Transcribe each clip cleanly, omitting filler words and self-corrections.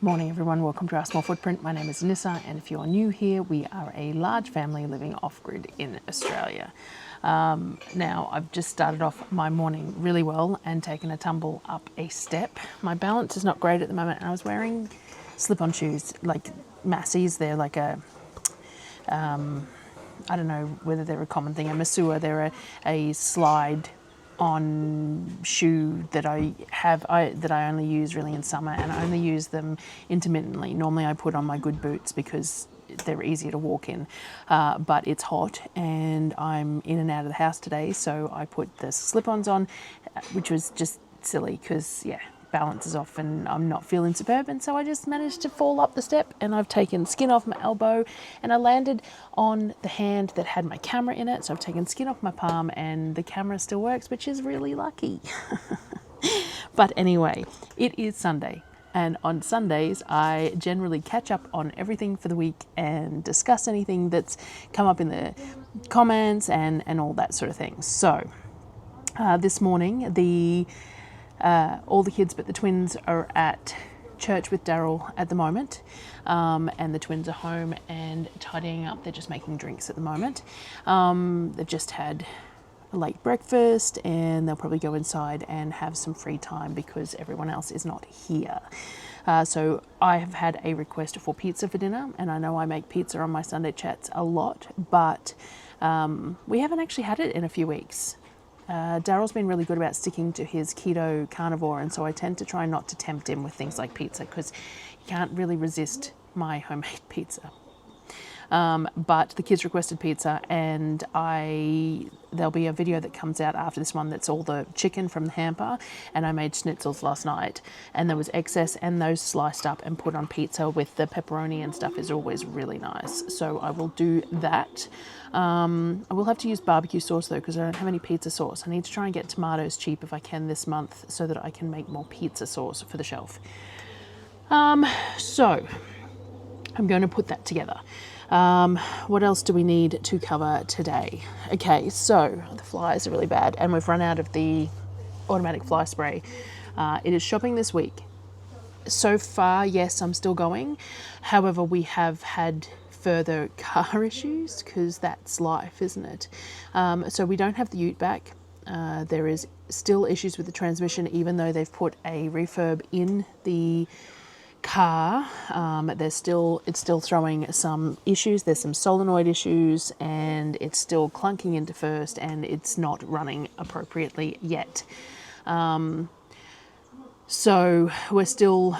Morning everyone, welcome to our small footprint. My name is Nyssa, and if you're new here, we are a large family living off-grid in Australia. Now, I've just started off my morning really well and taken a tumble up a step. My balance is not great at the moment, and I was wearing slip-on shoes, like Massey's. They're like a, I don't know whether they're a common thing, a Masua. They're a slide on shoe that I only use really in summer, and I only use them intermittently. Normally I put on my good boots because they're easier to walk in, but it's hot and I'm in and out of the house today, so I put the slip-ons on, which was just silly because balance is off and I'm not feeling superb, and so I just managed to fall up the step and I've taken skin off my elbow and I landed on the hand that had my camera in it, so I've taken skin off my palm and the camera still works, which is really lucky. But anyway, it is Sunday, and on Sundays I generally catch up on everything for the week and discuss anything that's come up in the comments and all that sort of thing. So this morning all the kids but the twins are at church with Darryl at the moment, and the twins are home and tidying up. They're just making drinks at the moment. They've just had a late breakfast and they'll probably go inside and have some free time because everyone else is not here. So I have had a request for pizza for dinner, and I know I make pizza on my Sunday chats a lot, but we haven't actually had it in a few weeks. Darryl's been really good about sticking to his keto carnivore, and so I tend to try not to tempt him with things like pizza because you can't really resist my homemade pizza. But the kids requested pizza, and there'll be a video that comes out after this one that's all the chicken from the hamper, and I made schnitzels last night and there was excess, and those sliced up and put on pizza with the pepperoni and stuff is always really nice, so I will do that. I will have to use barbecue sauce though because I don't have any pizza sauce. I need to try and get tomatoes cheap if I can this month so that I can make more pizza sauce for the shelf. So I'm going to put that together. What else do we need to cover today? Okay, so the flies are really bad and we've run out of the automatic fly spray. It is shopping this week. So far, yes, I'm still going. However, we have had further car issues because that's life, isn't it? So we don't have the ute back. There is still issues with the transmission, even though they've put a refurb in the car. It's still throwing some issues. There's some solenoid issues and it's still clunking into first and it's not running appropriately yet. So we're still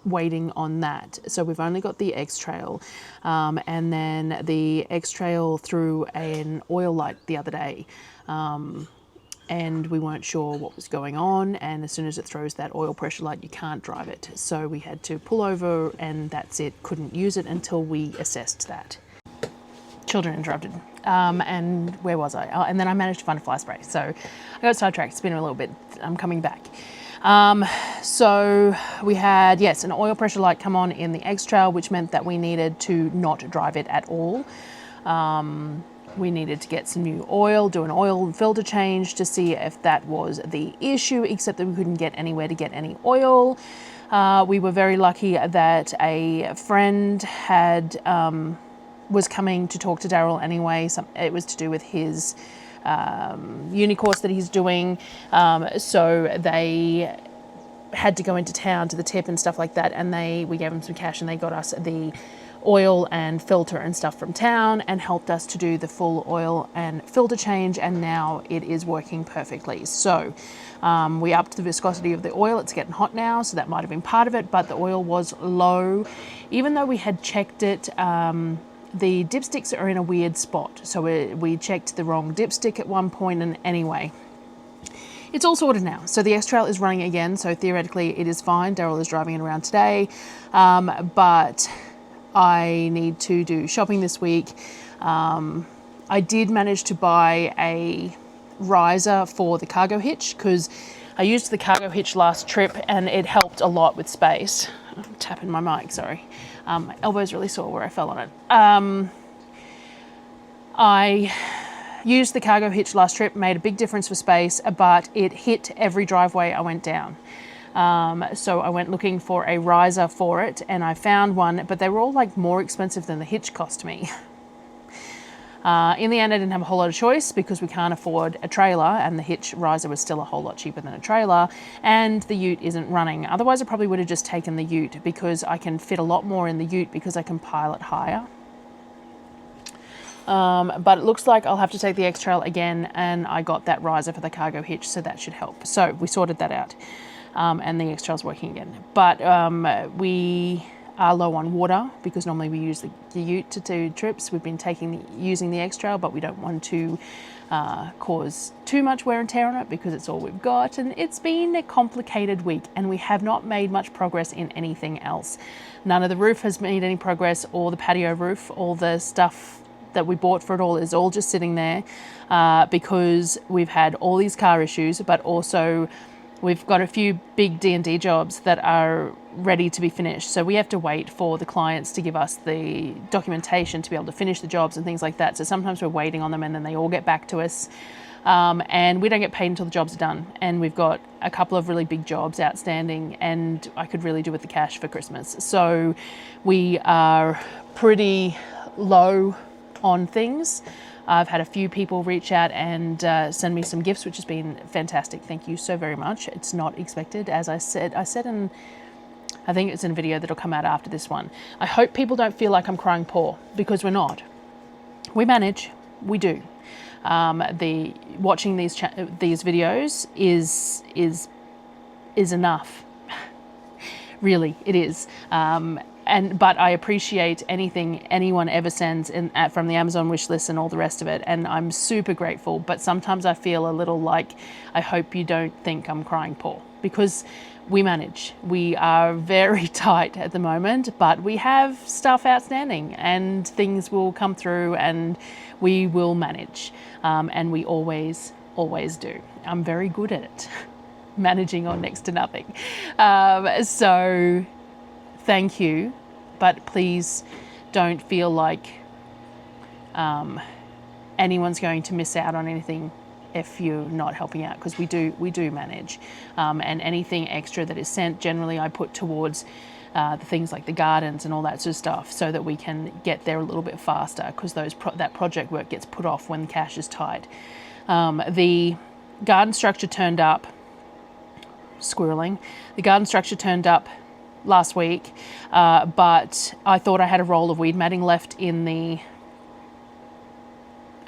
waiting on that. So we've only got the X-Trail, and then the X-Trail threw an oil light the other day, and we weren't sure what was going on, and as soon as it throws that oil pressure light you can't drive it, so we had to pull over and that's it. Couldn't use it until we assessed that. Children interrupted. And where was I? Oh, and then I managed to find a fly spray, so I got sidetracked. It's been a little bit. I'm coming back. So we had, yes, an oil pressure light come on in the X-Trail, which meant that we needed to not drive it at all. We needed to get some new oil, do an oil filter change to see if that was the issue, except that we couldn't get anywhere to get any oil. We were very lucky that a friend was coming to talk to Darryl anyway. It was to do with his uni course that he's doing, so they had to go into town to the tip and stuff like that, and we gave them some cash and they got us the oil and filter and stuff from town and helped us to do the full oil and filter change, and now it is working perfectly. So we upped the viscosity of the oil. It's getting hot now, so that might have been part of it, but the oil was low. Even though we had checked it, the dipsticks are in a weird spot, so we checked the wrong dipstick at one point, and anyway, it's all sorted now. So the X-Trail is running again, so theoretically it is fine. Darryl is driving it around today, but I need to do shopping this week. I did manage to buy a riser for the cargo hitch because I used the cargo hitch last trip and it helped a lot with space. I'm tapping my mic, sorry. My elbow's really sore where I fell on it. I used the cargo hitch last trip, made a big difference for space, but it hit every driveway I went down. So I went looking for a riser for it, and I found one, but they were all like more expensive than the hitch cost me. In the end, I didn't have a whole lot of choice because we can't afford a trailer, and the hitch riser was still a whole lot cheaper than a trailer, and the ute isn't running. Otherwise, I probably would have just taken the ute because I can fit a lot more in the ute because I can pile it higher. But it looks like I'll have to take the X-Trail again, and I got that riser for the cargo hitch, so that should help. So we sorted that out, and the X-Trail's working again. But we are low on water because normally we use the ute to do trips. We've been using the X-Trail, but we don't want to cause too much wear and tear on it because it's all we've got, and it's been a complicated week, and we have not made much progress in anything else. None of the roof has made any progress, or the patio roof. All the stuff that we bought for it all is all just sitting there because we've had all these car issues, but also we've got a few big D&D jobs that are ready to be finished. So we have to wait for the clients to give us the documentation to be able to finish the jobs and things like that. So sometimes we're waiting on them and then they all get back to us. And we don't get paid until the jobs are done. And we've got a couple of really big jobs outstanding, and I could really do with the cash for Christmas. So we are pretty low on things. I've had a few people reach out and send me some gifts, which has been fantastic. Thank you so very much. It's not expected. As I said in, I think it's in a video that'll come out after this one. I hope people don't feel like I'm crying poor, because we're not. We manage. We do. Watching these videos is enough. Really, it is. But I appreciate anything anyone ever sends from the Amazon wish list and all the rest of it, and I'm super grateful. But sometimes I feel a little like, I hope you don't think I'm crying poor, because we manage. We are very tight at the moment, but we have stuff outstanding, and things will come through, and we will manage, and we always do. I'm very good at it, managing on next to nothing. So thank you, but please don't feel like anyone's going to miss out on anything if you're not helping out, because we do manage. And anything extra that is sent, generally I put towards the things like the gardens and all that sort of stuff, so that we can get there a little bit faster, because that project work gets put off when cash is tight. The garden structure turned up, squirreling. The garden structure turned up last week, but I thought I had a roll of weed matting left in the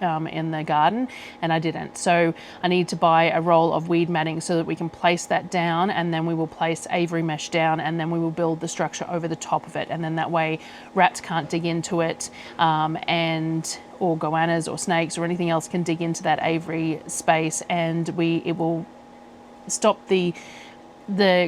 garden, and I didn't. So I need to buy a roll of weed matting so that we can place that down, and then we will place Avery mesh down, and then we will build the structure over the top of it, and then that way rats can't dig into it, or goannas or snakes or anything else can dig into that Avery space, and it will stop the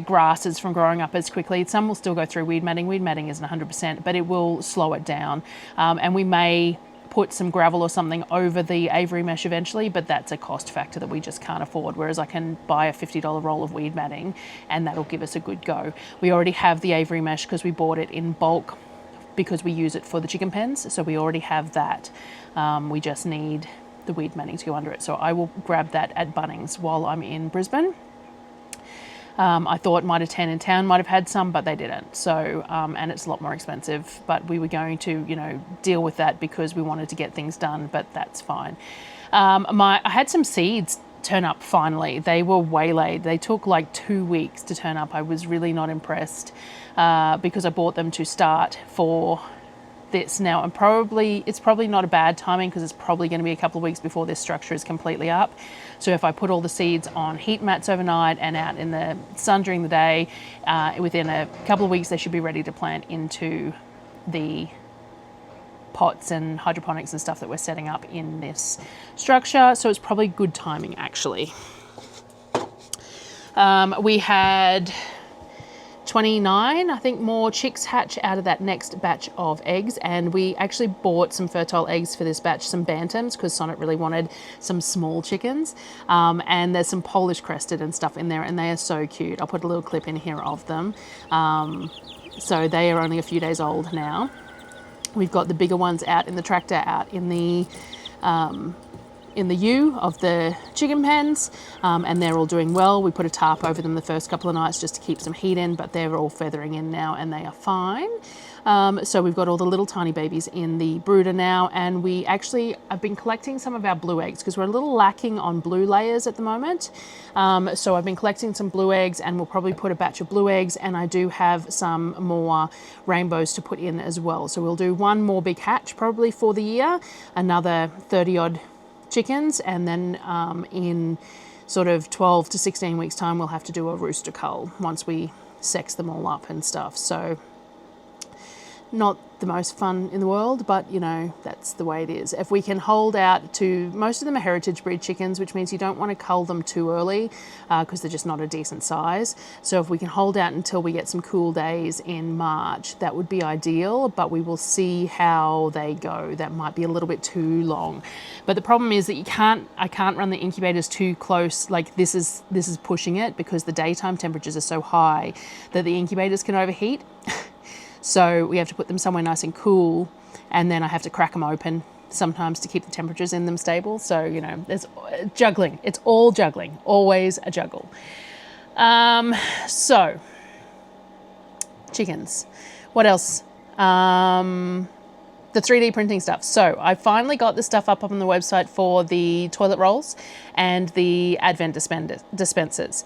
grasses from growing up as quickly. Some will still go through weed matting. Weed matting isn't 100%, but it will slow it down. And we may put some gravel or something over the Avery mesh eventually, but that's a cost factor that we just can't afford, whereas I can buy a $50 roll of weed matting and that'll give us a good go. We already have the Avery mesh because we bought it in bulk because we use it for the chicken pens, so we already have that. We just need the weed matting to go under it. So I will grab that at Bunnings while I'm in Brisbane. I thought Mitre 10 in town might have had some, but they didn't. So, and it's a lot more expensive, but we were going to, deal with that because we wanted to get things done, but that's fine. I had some seeds turn up finally. They were waylaid. They took like 2 weeks to turn up. I was really not impressed because I bought them to start for this now, and it's probably not a bad timing because it's probably going to be a couple of weeks before this structure is completely up. So if I put all the seeds on heat mats overnight and out in the sun during the day, within a couple of weeks they should be ready to plant into the pots and hydroponics and stuff that we're setting up in this structure. So it's probably good timing actually. We had 29, I think, more chicks hatch out of that next batch of eggs, and we actually bought some fertile eggs for this batch, some bantams, because Sonnet really wanted some small chickens, and there's some Polish crested and stuff in there, and they are so cute. I'll put a little clip in here of them. So they are only a few days old now. We've got the bigger ones out in the tractor, out in the in the U of the chicken pens, and they're all doing well. We put a tarp over them the first couple of nights just to keep some heat in, but they're all feathering in now and they are fine. So we've got all the little tiny babies in the brooder now, and I've been collecting some of our blue eggs because we're a little lacking on blue layers at the moment. So I've been collecting some blue eggs, and we'll probably put a batch of blue eggs, and I do have some more rainbows to put in as well. So we'll do one more big hatch probably for the year, another 30 odd chickens, and then in sort of 12 to 16 weeks time we'll have to do a rooster cull once we sex them all up and stuff. So not the most fun in the world, but you know, that's the way it is. If we can hold out to, most of them are heritage breed chickens, which means you don't want to cull them too early because they're just not a decent size. So if we can hold out until we get some cool days in March, that would be ideal, but we will see how they go. That might be a little bit too long. But the problem is that I can't run the incubators too close. Like this is pushing it because the daytime temperatures are so high that the incubators can overheat. So we have to put them somewhere nice and cool, and then I have to crack them open sometimes to keep the temperatures in them stable. So, you know, there's juggling. It's all juggling, always a juggle. So, chickens. What else? The 3D printing stuff. So I finally got the stuff up on the website for the toilet rolls and the Advent dispensers.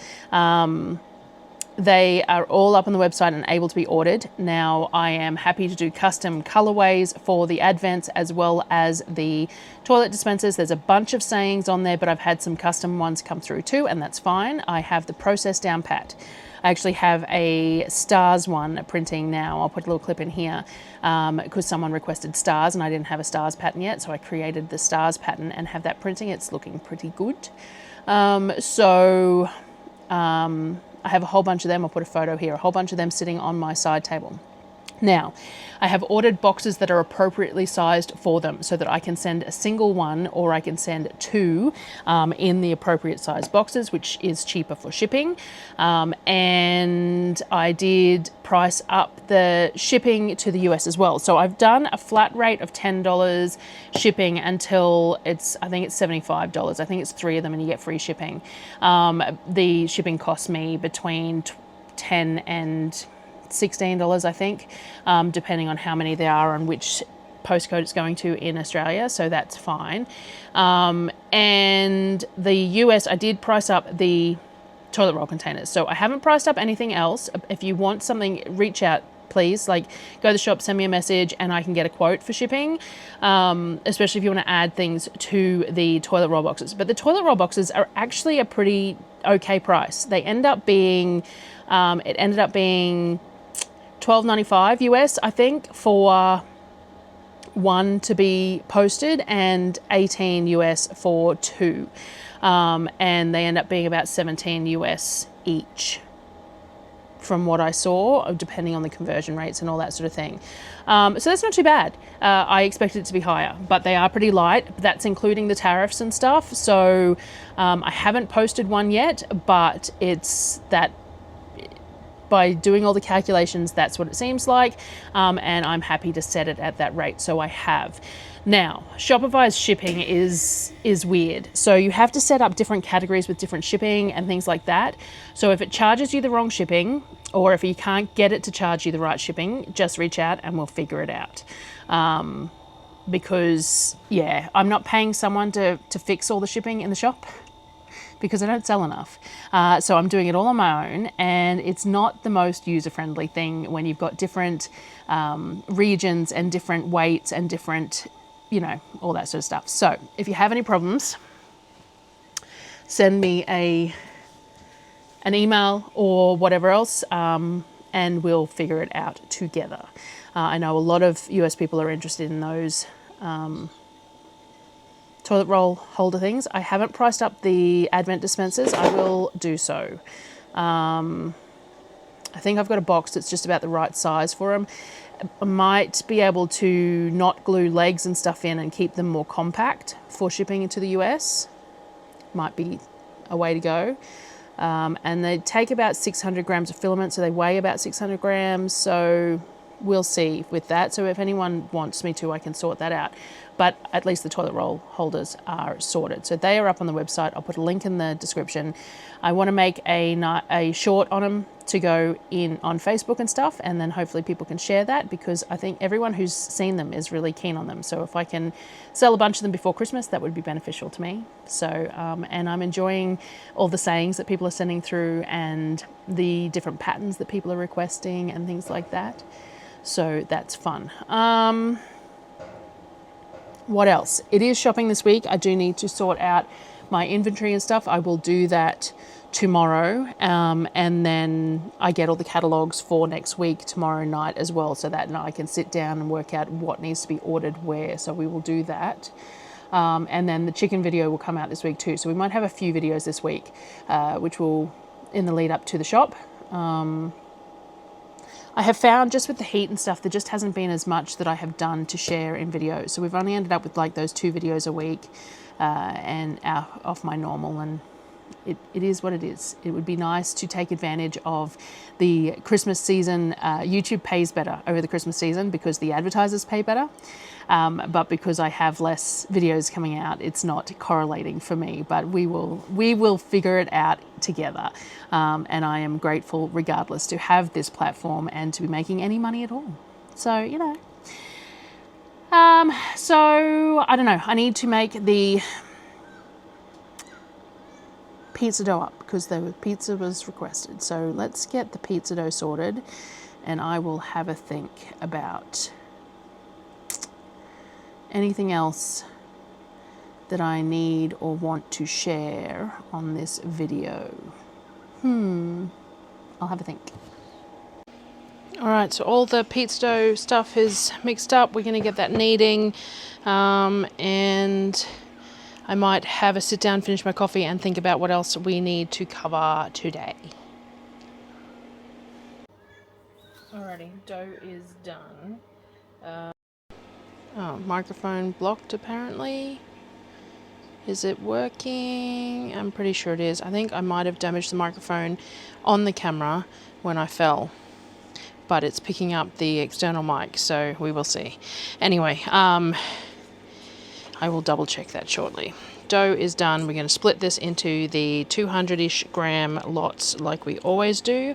They are all up on the website and able to be ordered. Now I am happy to do custom colorways for the Advents as well as the toilet dispensers. There's a bunch of sayings on there, but I've had some custom ones come through too, and that's fine. I have the process down pat. I actually have a stars one printing now. I'll put a little clip in here because someone requested stars and I didn't have a stars pattern yet. So I created the stars pattern and have that printing. It's looking pretty good. I have a whole bunch of them. I'll put a photo here, a whole bunch of them sitting on my side table. Now, I have ordered boxes that are appropriately sized for them so that I can send a single one or I can send two in the appropriate size boxes, which is cheaper for shipping. And I did price up the shipping to the US as well. So I've done a flat rate of $10 shipping until I think it's $75. I think it's 3 of them and you get free shipping. The shipping costs me between $10 and $16, I think, depending on how many there are and which postcode it's going to in Australia, so that's fine. And the US, I did price up the toilet roll containers, so I haven't priced up anything else. If you want something, reach out, please. Like, go to the shop, send me a message, and I can get a quote for shipping, especially if you want to add things to the toilet roll boxes. But the toilet roll boxes are actually a pretty okay price. They end up being, it ended up being $12.95 US, I think, for one to be posted, and $18 US for two. And they end up being about $17 US each from what I saw, depending on the conversion rates and all that sort of thing. So that's not too bad. I expected it to be higher, but they are pretty light. That's including the tariffs and stuff. So I haven't posted one yet, but it's that, by doing all the calculations, that's what it seems like, and I'm happy to set it at that rate, so I have. Now, Shopify's shipping is weird. So you have to set up different categories with different shipping and things like that. So if it charges you the wrong shipping, or if you can't get it to charge you the right shipping, just reach out and we'll figure it out. Because, yeah, I'm not paying someone to fix all the shipping in the shop, because I don't sell enough. So I'm doing it all on my own, and it's not the most user-friendly thing when you've got different regions and different weights and different, you know, all that sort of stuff. So if you have any problems, send me an email or whatever else, and we'll figure it out together. I know a lot of US people are interested in those toilet roll holder things. I haven't priced up the Advent dispensers. I will do so. I think I've got a box that's just about the right size for them. I might be able to not glue legs and stuff in and keep them more compact for shipping into the US. Might be a way to go. And they take about 600 grams of filament, so they weigh about 600 grams. So we'll see with that. So if anyone wants me to, I can sort that out. but at least the toilet roll holders are sorted. So they are up on the website. I'll put a link in the description. I want to make a short on them to go in on Facebook and stuff, and then hopefully people can share that, because I think everyone who's seen them is really keen on them. So if I can sell a bunch of them before Christmas, that would be beneficial to me. So and I'm enjoying all the sayings that people are sending through and the different patterns that people are requesting and things like that. So that's fun. What else? It is shopping this week. I do need to sort out my inventory and stuff. I will do that tomorrow, and then I get all the catalogs for next week tomorrow night as well, so that night I can sit down and work out what needs to be ordered where. So we will do that. And then the chicken video will come out this week too. So we might have a few videos this week, which will in the lead up to the shop. I have found just with the heat and stuff, there just hasn't been as much that I have done to share in videos. So we've only ended up with like those 2 videos a week, and off my normal, and it is what it is. It would be nice to take advantage of the Christmas season. YouTube pays better over the Christmas season because the advertisers pay better. But because I have less videos coming out, it's not correlating for me, but we will figure it out together. And I am grateful regardless to have this platform and to be making any money at all. So, you know, so I don't know. I need to make the pizza dough up because the pizza was requested. So let's get the pizza dough sorted, and I will have a think about anything else that I need or want to share on this video. I'll have a think. All right, so all the pizza dough stuff is mixed up. We're going to get that kneading, and I might have a sit down, finish my coffee, and think about what else we need to cover today. Alrighty, dough is done. Oh, microphone blocked apparently. Is it working? I'm pretty sure it is. I think I might have damaged the microphone on the camera when I fell, but it's picking up the external mic, so we will see. Anyway, I will double check that shortly. Dough is done. We're going to split this into the 200-ish gram lots like we always do,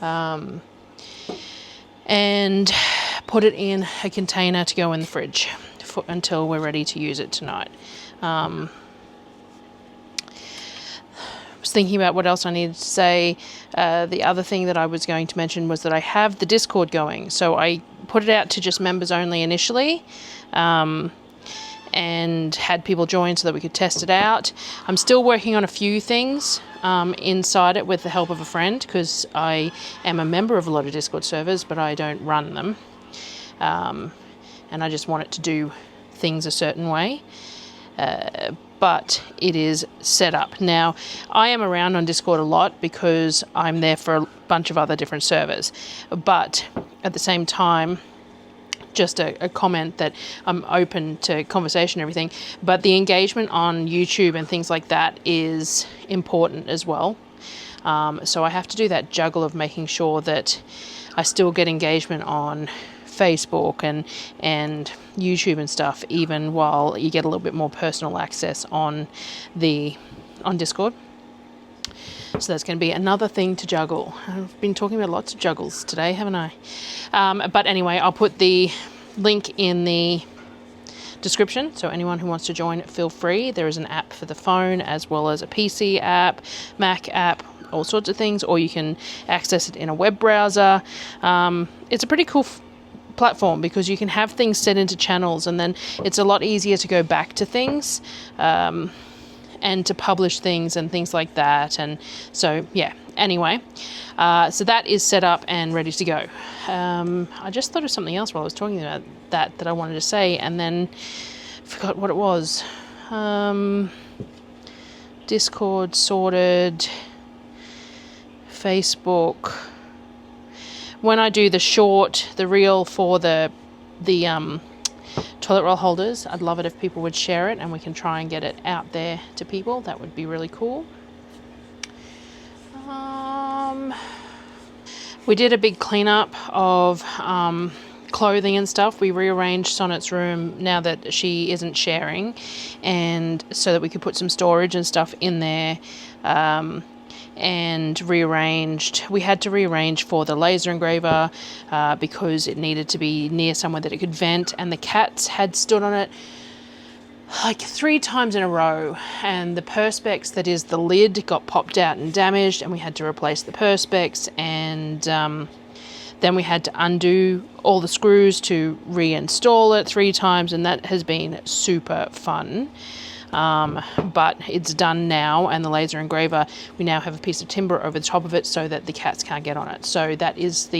and put it in a container to go in the fridge until we're ready to use it tonight. I was thinking about what else I needed to say. The other thing that I was going to mention was that I have the Discord going. So I put it out to just members only initially, and had people join so that we could test it out. I'm still working on a few things inside it with the help of a friend, because I am a member of a lot of Discord servers, but I don't run them. And I just want it to do things a certain way. But it is set up. Now, I am around on Discord a lot because I'm there for a bunch of other different servers. But at the same time, just a comment that I'm open to conversation and everything, but the engagement on YouTube and things like that is important as well. So I have to do that juggle of making sure that I still get engagement on Facebook and YouTube and stuff, even while you get a little bit more personal access on Discord. So that's going to be another thing to juggle. I've been talking about lots of juggles today, haven't I? But anyway, I'll put the link in the description. So anyone who wants to join, feel free. There is an app for the phone as well as a PC app, Mac app, all sorts of things, or you can access it in a web browser. It's a pretty cool platform because you can have things set into channels, and then it's a lot easier to go back to things. And to publish things and things like that. And so, yeah, anyway, so that is set up and ready to go. I just thought of something else while I was talking about that I wanted to say, and then forgot what it was. Discord sorted, Facebook. When I do the reel for the toilet roll holders, I'd love it if people would share it and we can try and get it out there to people. That would be really cool. We did a big cleanup of clothing and stuff. We rearranged Sonnet's room now that she isn't sharing, and so that we could put some storage and stuff in there. And rearranged. We had to rearrange for the laser engraver because it needed to be near somewhere that it could vent, and the cats had stood on it like 3 times in a row, and the perspex, that is the lid, got popped out and damaged, and we had to replace the perspex, and then we had to undo all the screws to reinstall it 3 times, and that has been super fun. But it's done now, and the laser engraver, we now have a piece of timber over the top of it so that the cats can't get on it. So that is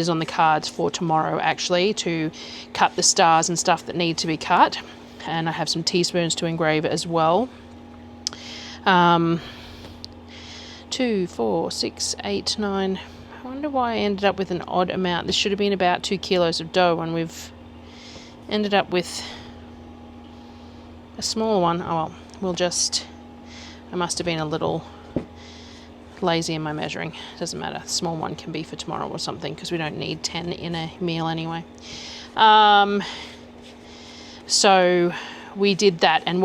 on the cards for tomorrow, actually, to cut the stars and stuff that need to be cut. And I have some teaspoons to engrave as well. 2, 4, 6, 8, 9. I wonder why I ended up with an odd amount. This should have been about 2 kilos of dough, and we've ended up with a smaller one. Oh well, I must have been a little lazy in my measuring. Doesn't matter. The small one can be for tomorrow or something, because we don't need 10 in a meal anyway. So we did that, and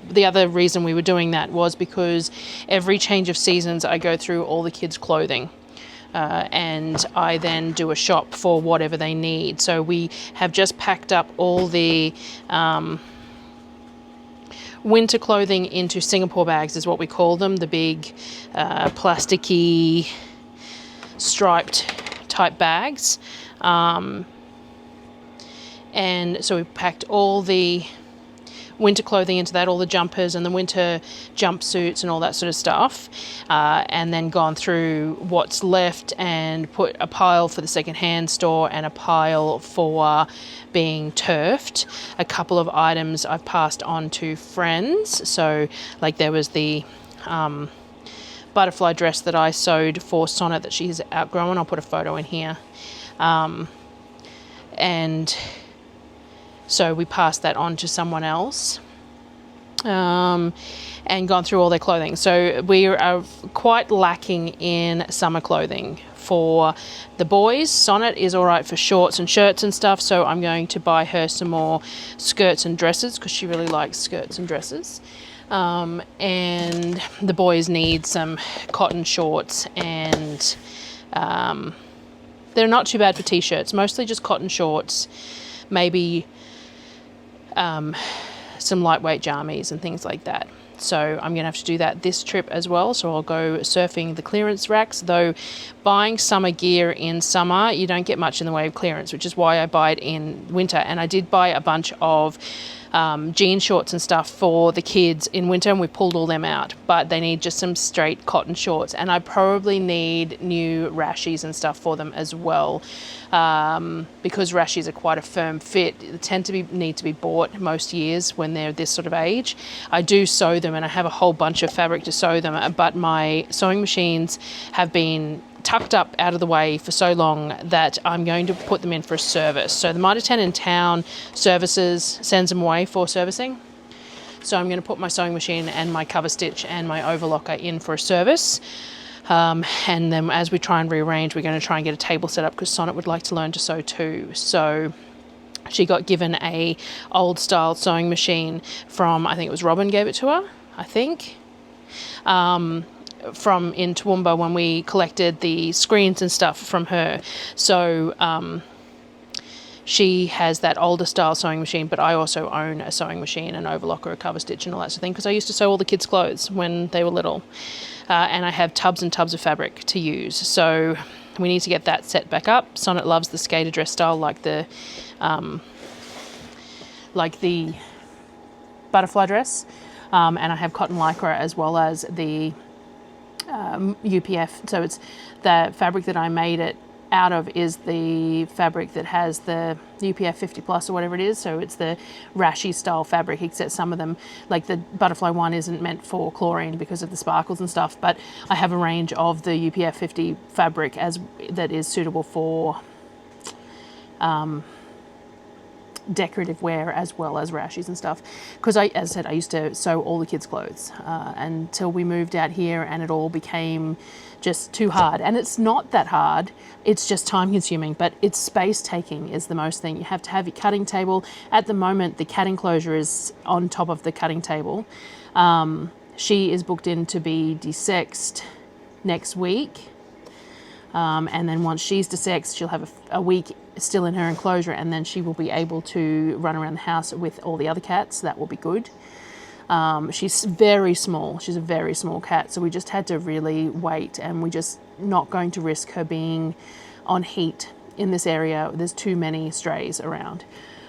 the other reason we were doing that was because every change of seasons I go through all the kids' clothing. And I then do a shop for whatever they need. So we have just packed up all the winter clothing into Singapore bags, is what we call them, the big plasticky striped type bags. And so we packed all the winter clothing into that, all the jumpers and the winter jumpsuits and all that sort of stuff, and then gone through what's left and put a pile for the second-hand store and a pile for being turfed. A couple of items I've passed on to friends. So like there was the butterfly dress that I sewed for Sonnet that she's outgrown. I'll put a photo in here. And so we passed that on to someone else, and gone through all their clothing. So we are quite lacking in summer clothing for the boys. Sonnet is all right for shorts and shirts and stuff, so I'm going to buy her some more skirts and dresses, because she really likes skirts and dresses. And the boys need some cotton shorts, and they're not too bad for t-shirts, mostly just cotton shorts, maybe some lightweight jammies and things like that. So I'm going to have to do that this trip as well. So I'll go surfing the clearance racks, though buying summer gear in summer, you don't get much in the way of clearance, which is why I buy it in winter. And I did buy a bunch of jean shorts and stuff for the kids in winter, and we pulled all them out, but they need just some straight cotton shorts, and I probably need new rashies and stuff for them as well, because rashies are quite a firm fit. They tend to need to be bought most years when they're this sort of age. I do sew them, and I have a whole bunch of fabric to sew them, but my sewing machines have been tucked up out of the way for so long that I'm going to put them in for a service. So the Mitre 10 in town sends them away for servicing. So I'm going to put my sewing machine and my cover stitch and my overlocker in for a service. And then as we try and rearrange, we're going to try and get a table set up, because Sonnet would like to learn to sew too. So she got given a old style sewing machine from, I think it was Robin gave it to her, I think. From in Toowoomba when we collected the screens and stuff from her. So she has that older style sewing machine, but I also own a sewing machine, an overlocker, a cover stitch and all that sort of thing, because I used to sew all the kids' clothes when they were little. And I have tubs and tubs of fabric to use. So we need to get that set back up. Sonnet loves the skater dress style, like the butterfly dress. And I have cotton lycra as well as the UPF. So it's the fabric that I made it out of is the fabric that has the UPF 50 plus or whatever it is. So it's the rashi style fabric, except some of them, like the butterfly one, isn't meant for chlorine because of the sparkles and stuff. But I have a range of the UPF 50 fabric that is suitable for decorative wear as well as rashies and stuff. Because as I said, I used to sew all the kids' clothes until we moved out here, and it all became just too hard. And it's not that hard, it's just time consuming, but it's space taking is the most thing. You have to have your cutting table. At the moment, the cat enclosure is on top of the cutting table. She is booked in to be desexed next week. And then once she's desexed, she'll have a week still in her enclosure, and then she will be able to run around the house with all the other cats. That will be good. She's very small. She's a very small cat, so we just had to really wait, and we're just not going to risk her being on heat in this area. There's too many strays around.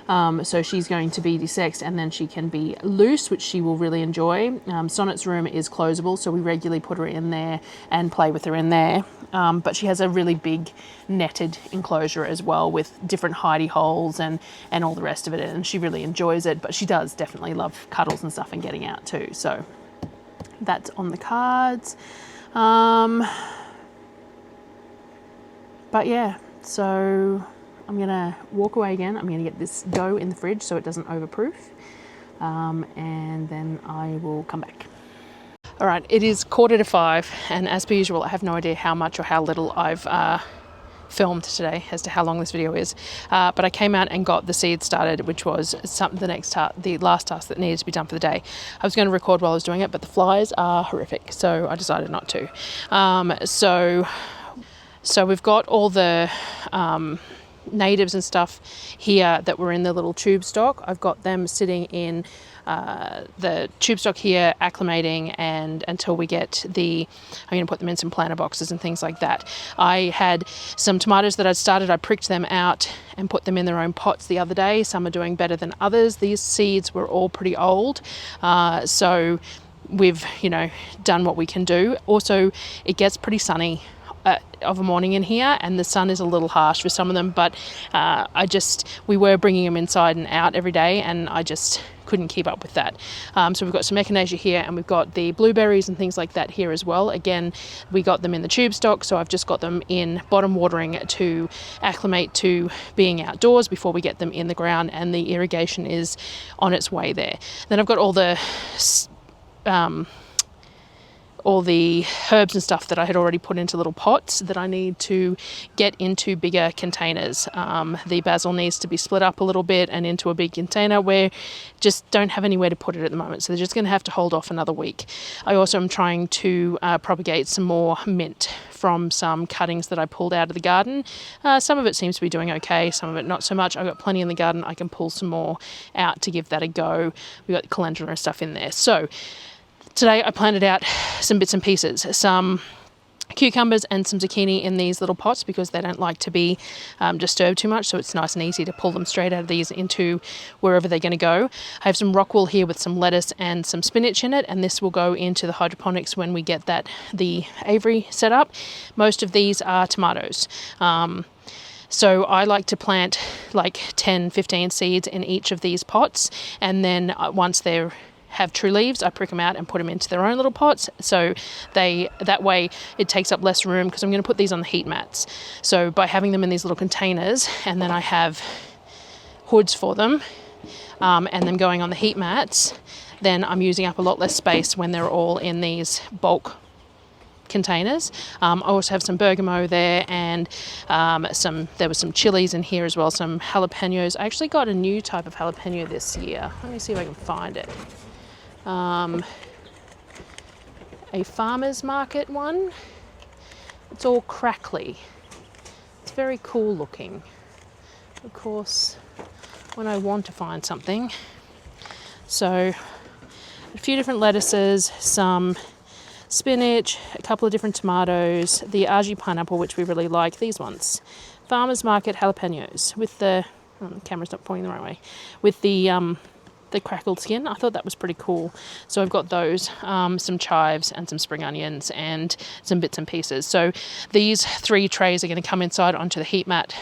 So she's going to be desexed, and then she can be loose, which she will really enjoy. Sonnet's room is closable, so we regularly put her in there and play with her in there. But she has a really big netted enclosure as well, with different hidey holes and all the rest of it, and she really enjoys it. But she does definitely love cuddles and stuff and getting out too. So that's on the cards. But yeah, so I'm gonna walk away again. I'm gonna get this dough in the fridge so it doesn't overproof, and then I will come back. All right, it is 4:45, and as per usual, I have no idea how much or how little I've filmed today as to how long this video is, but I came out and got the seeds started, which was the last task that needed to be done for the day. I was going to record while I was doing it, but the flies are horrific, so I decided not to. So we've got all the natives and stuff here that were in the little tube stock. I've got them sitting in the tube stock here, acclimating, and until we get I'm going to put them in some planter boxes and things like that. I had some tomatoes that I'd started. I pricked them out and put them in their own pots the other day. Some are doing better than others. These seeds were all pretty old, so we've done what we can do. Also, it gets pretty sunny of a morning in here, and the sun is a little harsh for some of them, but we were bringing them inside and out every day, and I just couldn't keep up with that. So we've got some echinacea here, and we've got the blueberries and things like that here as well. Again, we got them in the tube stock, so I've just got them in bottom watering to acclimate to being outdoors before we get them in the ground, and the irrigation is on its way there. Then I've got all the herbs and stuff that I had already put into little pots that I need to get into bigger containers. The basil needs to be split up a little bit and into a big container. Where just don't have anywhere to put it at the moment, so they're just going to have to hold off another week. I also am trying to propagate some more mint from some cuttings that I pulled out of the garden. Some of it seems to be doing okay, some of it not so much. I've got plenty in the garden. I can pull some more out to give that a go. We've got calendula and stuff in there. So today I planted out some bits and pieces, some cucumbers and some zucchini in these little pots because they don't like to be disturbed too much, so it's nice and easy to pull them straight out of these into wherever they're going to go. I have some rock wool here with some lettuce and some spinach in it, and this will go into the hydroponics when we get the aviary set up. Most of these are tomatoes. So I like to plant like 10-15 seeds in each of these pots, and then once they're have true leaves, I prick them out and put them into their own little pots, so that way it takes up less room, because I'm going to put these on the heat mats. So by having them in these little containers, and then I have hoods for them, and them going on the heat mats, then I'm using up a lot less space when they're all in these bulk containers. I also have some bergamot there, and there was some chilies in here as well, some jalapenos. I actually got a new type of jalapeno this year. Let me see if I can find it. A farmer's market one. It's all crackly. It's very cool looking. Of course, when I want to find something. So a few different lettuces, some spinach, a couple of different tomatoes, the Aji pineapple, which we really like, these ones. Farmer's market jalapenos with the camera's not pointing the right way, with the crackled skin. I thought that was pretty cool. So I've got those, some chives and some spring onions and some bits and pieces. So these 3 trays are going to come inside onto the heat mat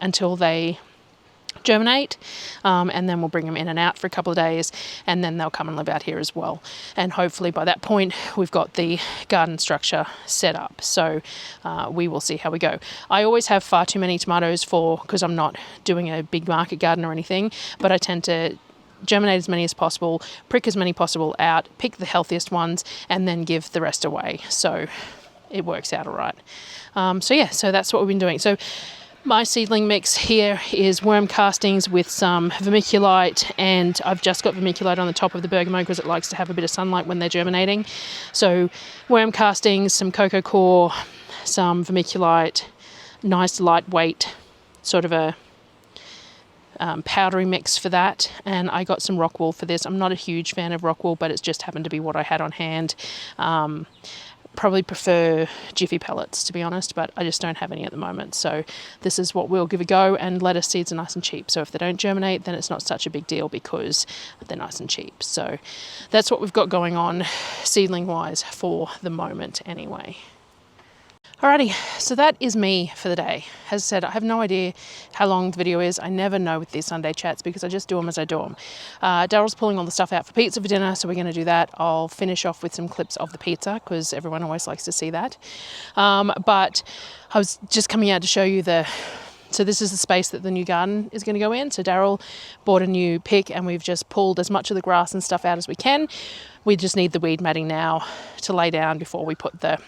until they germinate, and then we'll bring them in and out for a couple of days, and then they'll come and live out here as well. And hopefully by that point we've got the garden structure set up, so we will see how we go. I always have far too many tomatoes because I'm not doing a big market garden or anything, but I tend to germinate as many as possible, prick as many possible out, pick the healthiest ones, and then give the rest away, so it works out all right. So that's what we've been doing. So my seedling mix here is worm castings with some vermiculite, and I've just got vermiculite on the top of the bergamot because it likes to have a bit of sunlight when they're germinating. So worm castings, some cocoa coir, some vermiculite, nice lightweight sort of a powdery mix for that, and I got some rock wool for this. I'm not a huge fan of rock wool, but it's just happened to be what I had on hand. Probably prefer Jiffy pellets, to be honest, but I just don't have any at the moment, so this is what we'll give a go. And lettuce seeds are nice and cheap, so if they don't germinate then it's not such a big deal because they're nice and cheap. So that's what we've got going on seedling wise for the moment anyway. Alrighty, so that is me for the day. As I said, I have no idea how long the video is. I never know with these Sunday chats because I just do them as I do them. Darryl's pulling all the stuff out for pizza for dinner, so we're going to do that. I'll finish off with some clips of the pizza because everyone always likes to see that. But I was just coming out to show you so this is the space that the new garden is going to go in. So Darryl bought a new pick and we've just pulled as much of the grass and stuff out as we can. We just need the weed matting now to lay down before we put the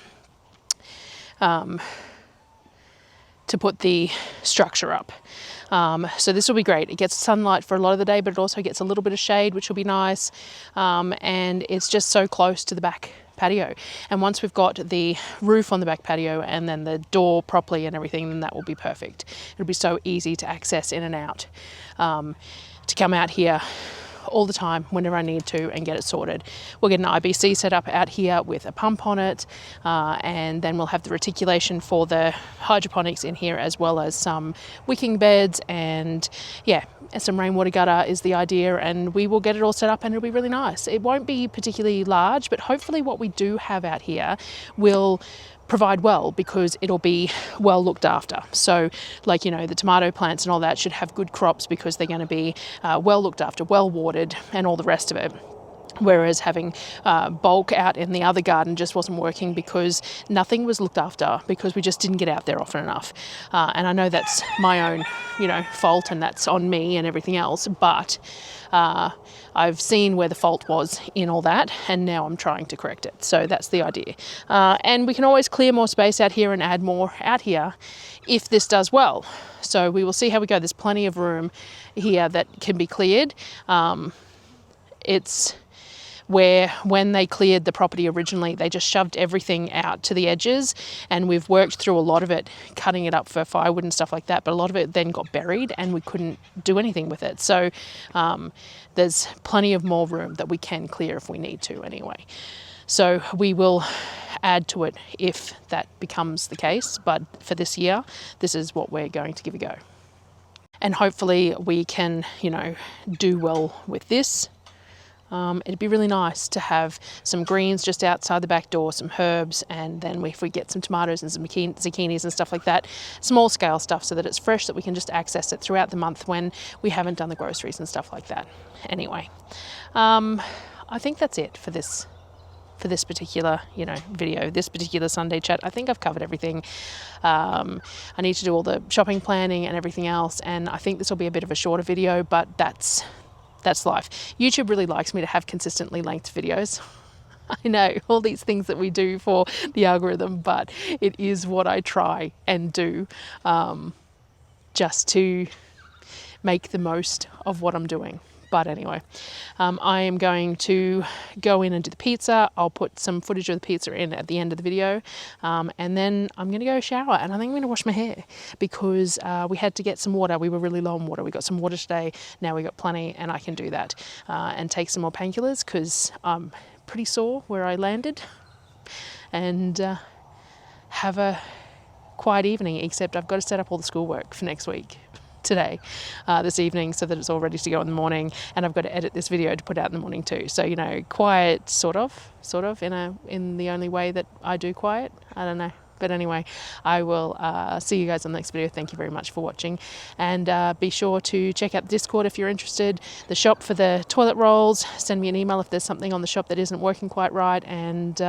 structure up. So this will be great. It gets sunlight for a lot of the day, but it also gets a little bit of shade, which will be nice. And it's just so close to the back patio. And once we've got the roof on the back patio and then the door properly and everything, then that will be perfect. It'll be so easy to access in and out, to come out here all the time whenever I need to and get it sorted. We'll get an IBC set up out here with a pump on it, and then we'll have the reticulation for the hydroponics in here, as well as some wicking beds, and some rainwater gutter is the idea, and we will get it all set up and it'll be really nice. It won't be particularly large, but hopefully what we do have out here will provide well, because it'll be well looked after. So like, the tomato plants and all that should have good crops because they're going to be well looked after, well watered and all the rest of it. Whereas having bulk out in the other garden just wasn't working because nothing was looked after, because we just didn't get out there often enough. And I know that's my own, fault, and that's on me and everything else, but I've seen where the fault was in all that, and now I'm trying to correct it. So that's the idea. And we can always clear more space out here and add more out here if this does well. So we will see how we go. There's plenty of room here that can be cleared. It's where when they cleared the property originally, they just shoved everything out to the edges, and we've worked through a lot of it, cutting it up for firewood and stuff like that, but a lot of it then got buried and we couldn't do anything with it. So there's plenty of more room that we can clear if we need to anyway. So we will add to it if that becomes the case, but for this year, this is what we're going to give a go. And hopefully we can, do well with this. It'd be really nice to have some greens just outside the back door, some herbs, and then if we get some tomatoes and some zucchinis and stuff like that, small scale stuff, so that it's fresh, that we can just access it throughout the month when we haven't done the groceries and stuff like that. Anyway, I think that's it for this particular, video, this particular Sunday chat. I think I've covered everything. I need to do all the shopping planning and everything else, and I think this will be a bit of a shorter video, but that's life. YouTube really likes me to have consistently length videos. I know, all these things that we do for the algorithm, but it is what I try and do, just to make the most of what I'm doing. But anyway, I am going to go in and do the pizza. I'll put some footage of the pizza in at the end of the video. And then I'm going to go shower, and I think I'm going to wash my hair because we had to get some water. We were really low on water. We got some water today. Now we got plenty, and I can do that and take some more painkillers because I'm pretty sore where I landed, and have a quiet evening, except I've got to set up all the schoolwork for next week. This evening, so that it's all ready to go in the morning, and I've got to edit this video to put out in the morning too. So quiet, sort of in the only way that I do quiet. I don't know. But anyway, I will see you guys on the next video. Thank you very much for watching, and be sure to check out the Discord if you're interested, the shop for the toilet rolls, send me an email if there's something on the shop that isn't working quite right, and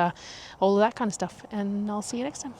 all of that kind of stuff. And I'll see you next time.